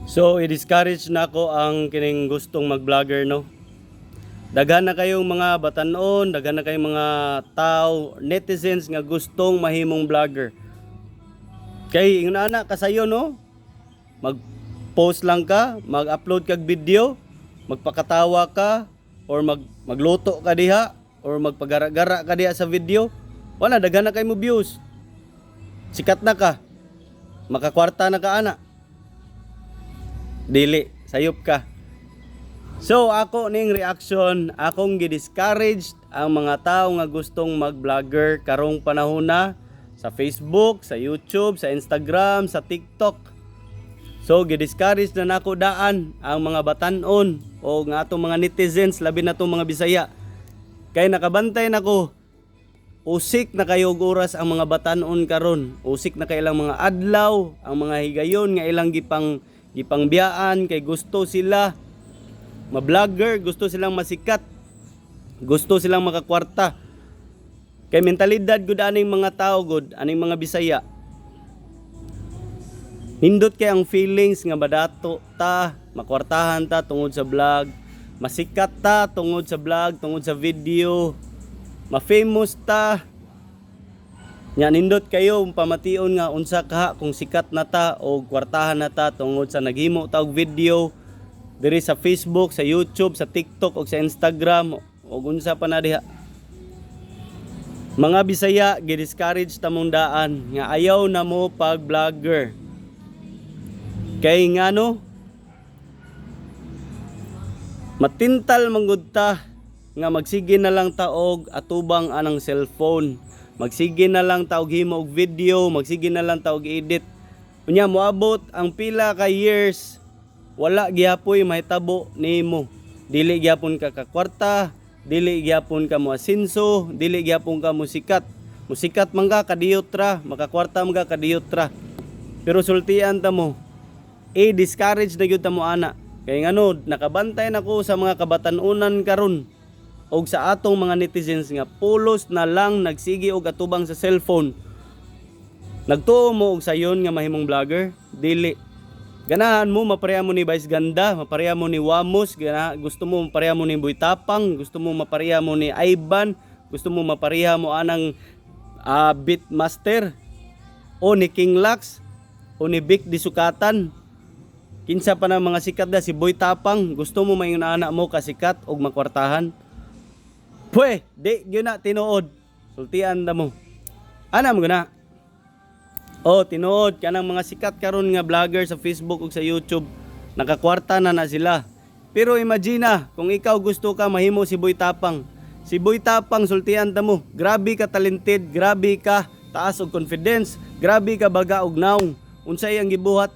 So, i-discourage na ako ang kining gustong mag-vlogger, no? Daghan na kayong mga batanon, daghan na kayong mga tao, netizens nga gustong mahimong vlogger. Kay ingon ana kasayo, no? Mag-post lang ka, mag-upload kag video, magpakatawa ka or magluto ka diha or magpagara-gara ka diha sa video. Wala, daghan na kay mo views. Sikat na ka. Makakwarta na ka ana. Dili, sayop ka. So ako ning reaction, akong gi-discourage ang mga tao nga gustong mag-vlogger karong panahon na sa Facebook, sa YouTube, sa Instagram, sa TikTok. So gi-discourage na nako daan ang mga batanon o nga atong mga netizens, labi na tong mga Bisaya. Kay nakabantay nako, usik na kayo og oras ang mga batanon karon. Usik na kay ilang mga adlaw, ang mga higayon nga ilang gipangbiyaan kay gusto sila ma-vlogger, gusto silang masikat, gusto silang makakwarta. Kay mentalidad gud aning mga tao gud, aning mga Bisaya. Nindot kay ang feelings nga badato ta, makwartahan ta tungod sa vlog, masikat ta tungod sa vlog, tungod sa video, ma-famous ta. Nya nindot kayo pamation nga unsa ka kung sikat na ta o kwartahan na ta tungod sa naghimo ta og video diri sa Facebook, sa YouTube, sa TikTok o sa Instagram o unsa pa na diha. Mga Bisaya, gi-discourage ta mong daan nga ayaw na mo pag-vlogger. Kay ngano matintal manggud ta nga magsige na lang ta og atubang anang cellphone. Magsige na lang ta og himo og video, magsige na lang ta og edit. Unya moabot ang pila ka years, wala gihapoy mahitabo nimo. Dili gyapon ka kakwarta, dili gyapon ka mo asenso, dili gyapon ka musikat. Musikat man ka kadiyot ra, makakwarta man ka kadiyot ra. Pero sultian ta mo, discourage na gyud ta mo ana. Kay ngano, nakabantay nako sa mga kabatanunan karon og sa atong mga netizens nga pulos na lang nagsigi og atubang sa cellphone. Nagtuo mo og sayon nga mahimong vlogger? Dili. Ganahan mo mapareha mo ni Vice Ganda, mapareha mo ni Wamos, gusto mo mapareha mo ni Boy Tapang, gusto mo mapareha mo ni Ivan, gusto mo mapareha mo anang Beatmaster o ni King Lax o ni Vic Disukatan. Kinsa pa na mga sikat na si Boy Tapang, gusto mo mayon anak mo kasikat og makwartahan? Pwe, di gyud na tinuod. Sultian na mo. Ana mo guna. Oh, tinuod kanang mga sikat karon nga vlogger sa Facebook ug sa YouTube, nakakwarta na sila. Pero imagine kung ikaw gusto ka mahimo si Boy Tapang. Si Boy Tapang sultian ta mo, grabe ka talented, grabe ka taas og confidence, grabe ka baga og naong. Unsay ang gibuhat?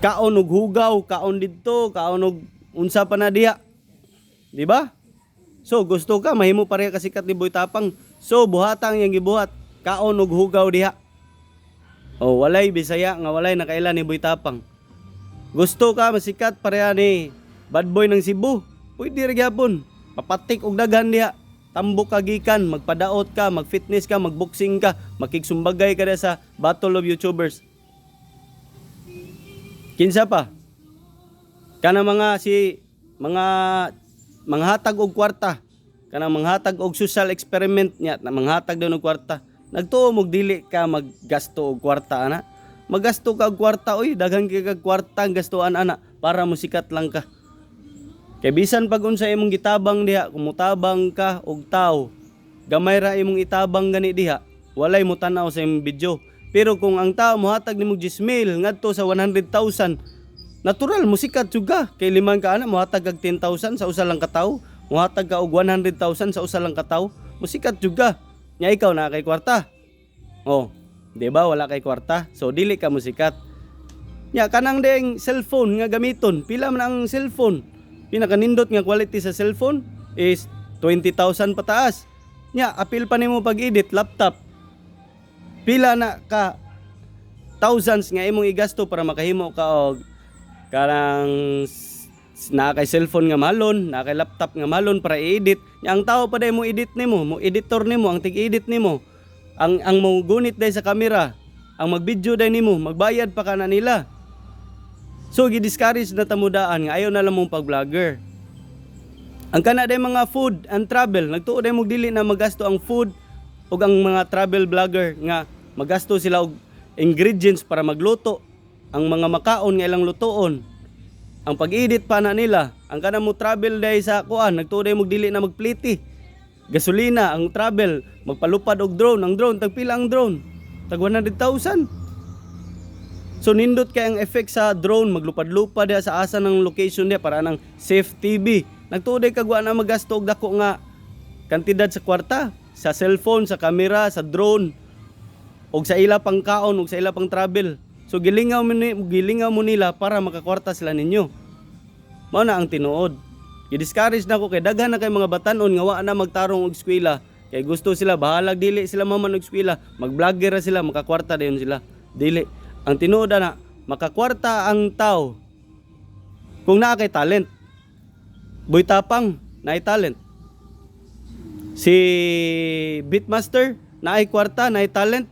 Kaon og hugaw, kaon didto, kaon og unsa pa na diha. Di ba? So gusto ka mahimo pareha ka sikat ni Boy Tapang. So buhatang yang gibuhat, kaon og hugaw diha. Oh, walay Bisaya nga walay nakailan ni Boy Tapang. Gusto ka masikat pareha ni Bad Boy ng Cebu? Pwede ra gyapon. Papatik og daghan diha. Tambok ka gikan, magpadaot ka, magfitness ka, magboxing ka, makigsumbagay ka sa Battle of YouTubers. Kinsa pa? Kana mga manghatag og kwarta. Kana manghatag og social experiment nya, manghatag daw og kwarta. Nagtuo mo dili ka maggasto og kwarta ana. Maggasto ka og kwarta oy, daghan kag kwarta ang gastuan ana para musikat lang ka. Kay bisan pag unsa imong gitabang diha, kumutabang ka og tao, gamay ra imong itabang gani diha, walay mo tan-aw sa imong video. Pero kung ang tao mohatag nimo 10,000 ngadto sa 100,000, natural musikat juga. Kay liman ka ana mohatag kag 10,000 sa usa lang ka tawo, mohatag ka og 100,000 sa usa lang ka tawo, musikat juga. Nya ikaw na kay kwarta. Oh, di ba wala kay kwarta? So dili ka musikat. Nya kanang ding cellphone nga gamiton, pila man ang cellphone? Pinakanindot nga quality sa cellphone is 20,000 pataas. Nya apil pa nimo pag-edit laptop. Pila na ka thousands nga imong igasto para makahimo ka og kanang na kay cellphone nga malon, na kay laptop nga malon para i-edit. Ang tao pa day mo edit nimo, mo editor nimo, ang tig-edit nimo, ang mo gunit day sa camera, ang mag-video day nimo, magbayad pa kana nila. So gi-discourage na tamudaan nga ayaw na lang mong pag-vlogger. Ang kana day mga food and travel, nagtuo day mo dili na magasto ang food ug ang mga travel vlogger nga magasto sila og ingredients para magluto. Ang mga makaon nga ilang lutoon. Ang pag-edit pa na nila, ang kana mo travel day sa kuan, nagtuo day mo dili na magpliti. Gasolina ang travel, magpalupad og drone, ang drone tagpila ang drone. Tag 100,000. So nindot kay ang effect sa drone, maglupad-lupad diha sa asa ng location diha para nang safe TV. Nagtuoy kagwa na magasto og dako nga kantidad sa kwarta, sa cellphone, sa camera, sa drone, og sa ila pang kaon, og sa ila pang travel. So gilingaw mo nila para makakwarta sila ninyo. Mao na ang tinuod. I-discourage na ko kay daghan na kay mga batanon nga wa na magtarong og eskwela. Kay gusto sila bahalag dili sila maman og eskwela, mag-vlogger sila, makakwarta dayon sila. Dili. Ang tinuod na makakwarta ang tao kung naa kay talent. Boy Tapang naay talent. Si Beatmaster naay kwarta, naay talent,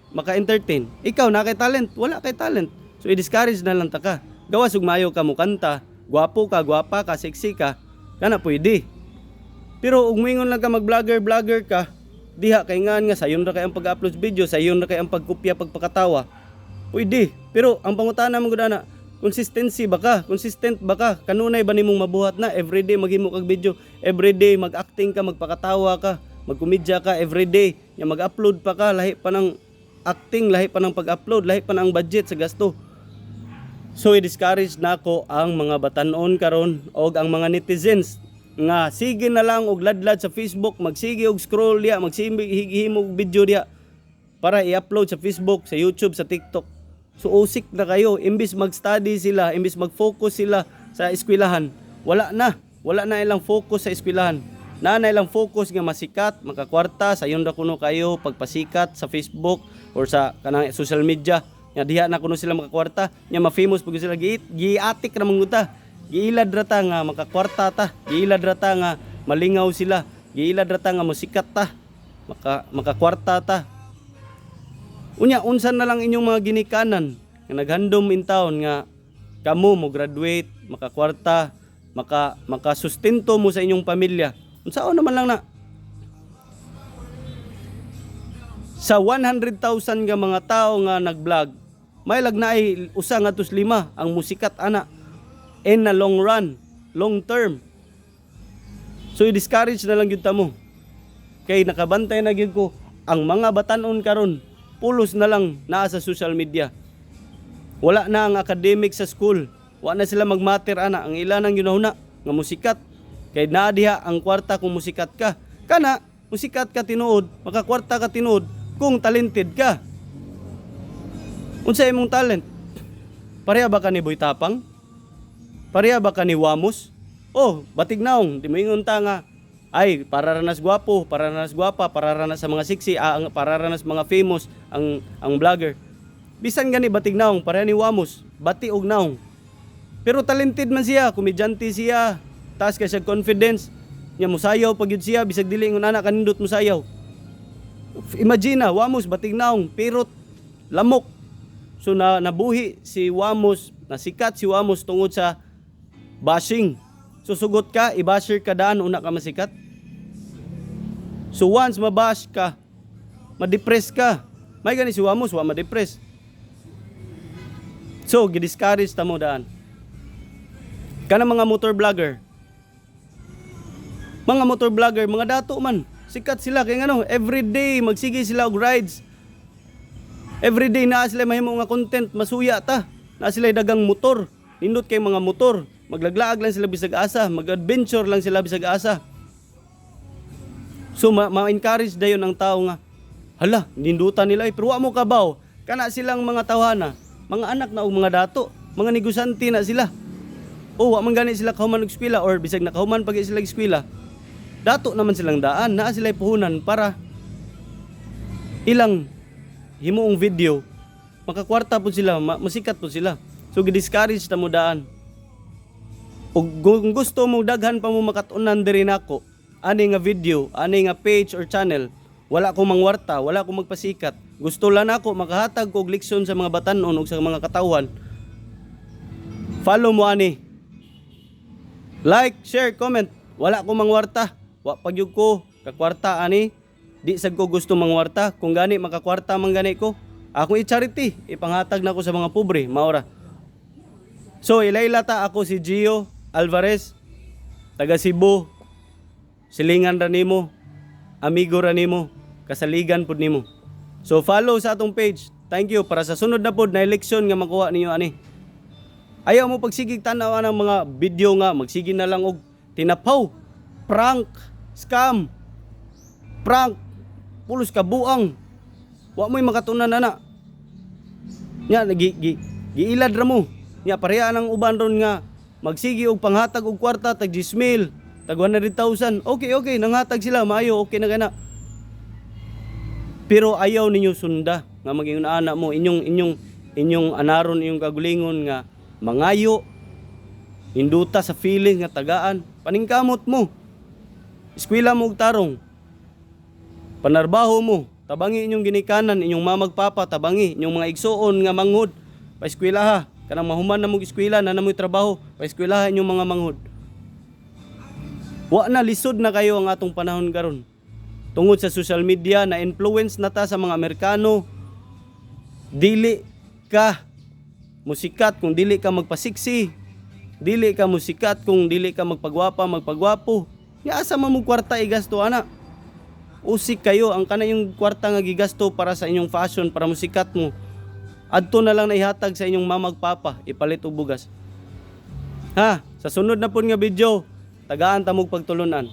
maka-entertain. Ikaw na kay talent, wala kay talent. So i-discourage na lang ta ka. Gawas ug maayo ka mo kanta, gwapo ka, gwapa ka, sexy ka, kana pwede. Pero ug moingon lang ka mag-vlogger ka, diha kay nga sayon ra kay ang pag-upload video, sayon ra kay ang pagkopya, pagpakatawa. Pwede. Pero ang pangutana mo gud na, consistency ba ka? Consistent ba ka? Kanunay ba nimong mabuhat na everyday maghimo kag video, everyday mag-acting ka, magpakatawa ka, magkomedya ka everyday, ya mag-upload pa ka, lahi pa ng acting, lahi pa ng pag-upload, lahi pa ng budget sa gasto. So i-discourage na ako ang mga batanon karon og ang mga netizens nga sige na lang og ladlad sa Facebook, magsige og scroll diya, magsihimo og video diya para i-upload sa Facebook, sa YouTube, sa TikTok. So usik na kayo, imbis mag-study sila, imbis mag-focus sila sa eskwelahan, wala na ilang focus sa eskwelahan. Na ilang focus nga masikat, makakwarta, sayon ra kuno kayo pagpasikat sa Facebook or sa kanang social media. Nya diha na kuno sila makakwarta, nya ma-famous pag sila giatik ra manguta. Giilad ra ta nga makakwarta ta, giilad ra ta nga malingaw sila, giilad ra ta nga musikat ta, makakwarta ta. Unya, unsan na lang inyong mga ginikanan nga naghandom in town nga kamo mo graduate, makakwarta, makasustento mo sa inyong pamilya. Unsaon naman lang na sa 100,000 nga mga tao nga nag-vlog, may lagnaay usa nga tus 5 ang musikat ana in na long run, long term. So i-discourage na lang gyud ta mo. Kay nakabantay na gyud ko ang mga batanon karon pulos na lang naa sa social media. Wala na ang academic sa school. Wala na sila magmater ana. Ang ilan ang ginahuna nga musikat. Kay naa diha ang kwarta kung musikat ka. Kana musikat ka tinuod, makakwarta ka tinuod kung talented ka. Unsa imong talent? Pareha ba ka ni Boy Tapang? Pareha ba ka ni Wamos? Oh, batig naong, di mo ingon ta nga ay, pararanas gwapo, pararanas gwapa, pararanas sa mga sexy, pararanas mga famous ang vlogger. Bisan gani batig naong, pareha ni Wamos, bati og naong. Pero talented man siya, komedyante siya, taas kay siya confidence, nya musayaw pag yun siya, bisag dili ngon anak kanindot musayaw. Imagine na, Wamos batig naong, pirot, lamok. So nabuhi si Wamos, nasikat si Wamos tungod sa bashing. Susugot ka, i-basher ka daan, una ka masikat. So once mabash ka, ma-depress ka. May gani si Wamos, wa ma-depress. So, gidiscourage ta mo daan. Kana mga motor vlogger. Mga motor vlogger, mga dato man. Sikat sila, kaya ano, everyday magsige sila og rides. Everyday na sila mahimo nga content, masuya ta. Na sila dagang motor, nindot kay mga motor. Maglaglaag lang sila bisag asa, mag-adventure lang sila bisag asa. So ma-encourage dayon ang tao nga, hala, nindutan nila pero wa mo kabaw. Kana silang mga tawhana, mga anak na og mga dato, mga negosante na sila. O wa man gani sila kahuman og eskwela or bisag nakahuman pag sila eskwela. Dato naman silang daan, naa sila puhunan para ilang himuong video, makakwarta po sila, masikat po sila. So gidiscourage ta mo daan. O kung gusto mo daghan pa mo makatunan diri nako, ani nga video, ani nga page or channel, wala ko mangwarta, wala ko magpasikat. Gusto lang nako makahatag og leksyon sa mga batan-on ug sa mga katawhan. follow mo ani. Like, share, comment. Wala ko mangwarta. Wa pagyud ko kakwarta ani. Di sad ko gusto mangwarta. Kung gani makakwarta man gani ko, akong i-charity, ipanghatag na ko sa mga pobre, maora. So ilaylata, ako si Gio Alvarez, taga Cebu. Silingan ra nimo, amigo ra nimo, kasaligan pud nimo. So follow sa atong page. Thank you para sa sunod na pod na eleksyon nga makuha ninyo ani. Ayaw mo pagsigig tanaw ng mga video nga magsige na lang og tinapaw, prank, scam, prank, pulos ka buang. Wa mo'y makatunan ana. Nya giilad ra mo. Nya pareha nang uban ron nga magsige og panghatag og kwarta tag 10,000, tag 100,000. Okay, nanghatag sila, maayo, okay na gana. Pero ayaw ninyo sunda nga maging ana mo inyong anaron, inyong kagulingon nga mangayo, hinduta sa feeling nga tagaan, paningkamot mo. Eskwela mo og tarong. Panarbaho mo, tabangi inyong ginikanan, inyong mamagpapa, tabangi inyong mga igsuon nga manghud, paeskwelaha. Kanang mahuman na mong eskwela na namoy trabaho, paeskwelaha inyong mga manghud. Wa na, lisod na kayo ang atong panahon karon. Tungod sa social media na influence na ta sa mga Amerikano, dili ka musikat kung dili ka magpasiksi, dili ka musikat kung dili ka magpagwapo. Nya asa man mo kwarta igasto ana? Usik kayo ang kana yung kwarta nga gigasto para sa inyong fashion, para musikat mo. Adto na lang na ihatag sa inyong mamagpapa, ipalit og bugas. Ha, sa sunod na pud nga video, tagaan ta mog pagtulunan.